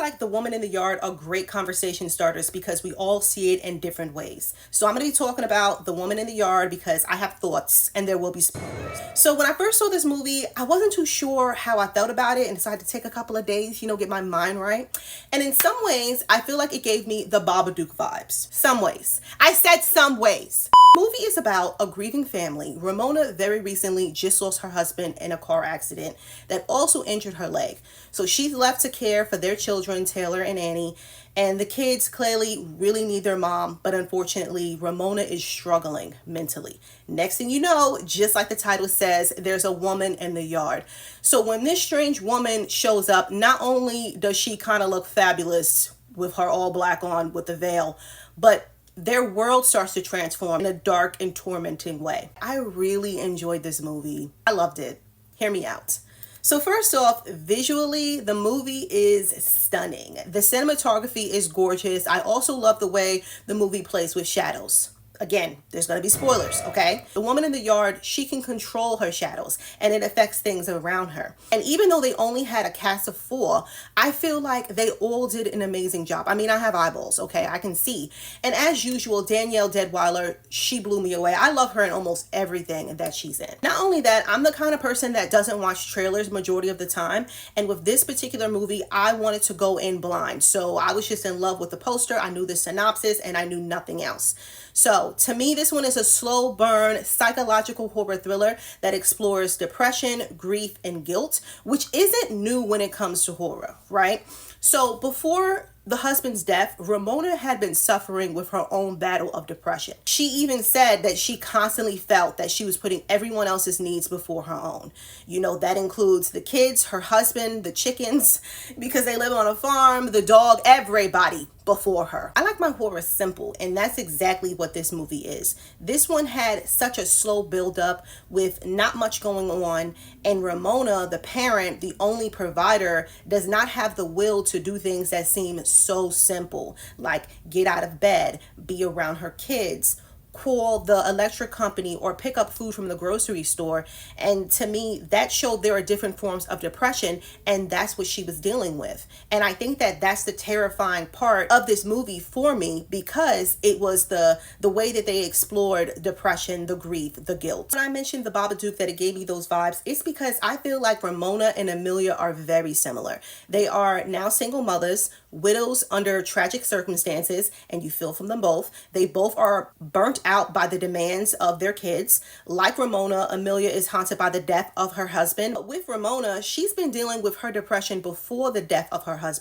like The Woman in the Yard are great conversation starters because we all see it in different ways. So I'm going to be talking about The Woman in the Yard because I have thoughts and there will be spoilers. So when I first saw this movie, I wasn't too sure how I felt about it and decided to take a couple of days, get my mind right. And in some ways, I feel like it gave me the Babadook vibes. Some ways. I said some ways. The movie is about a grieving family. Ramona very recently just lost her husband in a car accident that also injured her leg. So she's left to care for their children, Taylor and Annie, and the kids clearly really need their mom, but unfortunately, Ramona is struggling mentally. Next thing you know, just like the title says, there's a woman in the yard. So when this strange woman shows up, not only does she kind of look fabulous with her all black on with the veil, but their world starts to transform in a dark and tormenting way. I really enjoyed this movie. I loved it. Hear me out. So first off, visually, the movie is stunning. The cinematography is gorgeous. I also love the way the movie plays with shadows. Again, there's going to be spoilers, okay? The woman in the yard, she can control her shadows and it affects things around her. And even though they only had a cast of 4, I feel like they all did an amazing job. I mean, I have eyeballs, okay? I can see. And as usual, Danielle Deadwyler, she blew me away. I love her in almost everything that she's in. Not only that, I'm the kind of person that doesn't watch trailers majority of the time. And with this particular movie, I wanted to go in blind. So I was just in love with the poster. I knew the synopsis and I knew nothing else. So to me, this one is a slow burn psychological horror thriller that explores depression, grief, and guilt, which isn't new when it comes to horror, right? So before the husband's death, Ramona had been suffering with her own battle of depression. She even said that she constantly felt that she was putting everyone else's needs before her own. That includes the kids, her husband, the chickens, because they live on a farm, the dog, everybody before her. I like my horror simple, and that's exactly what this movie is. This one had such a slow build up with not much going on, and Ramona, the parent, the only provider, does not have the will to do things that seem so simple, like get out of bed, be around her kids, call the electric company, or pick up food from the grocery store. And to me, that showed there are different forms of depression, and that's what she was dealing with. And I think that that's the terrifying part of this movie for me, because it was the way that they explored depression, the grief, the guilt. When I mentioned the Babadook, that it gave me those vibes, it's because I feel like Ramona and Amelia are very similar. They are now single mothers, widows under tragic circumstances, and you feel from them both. They both are burnt out by the demands of their kids. Like Ramona, Amelia is haunted by the death of her husband. With Ramona, she's been dealing with her depression before the death of her husband.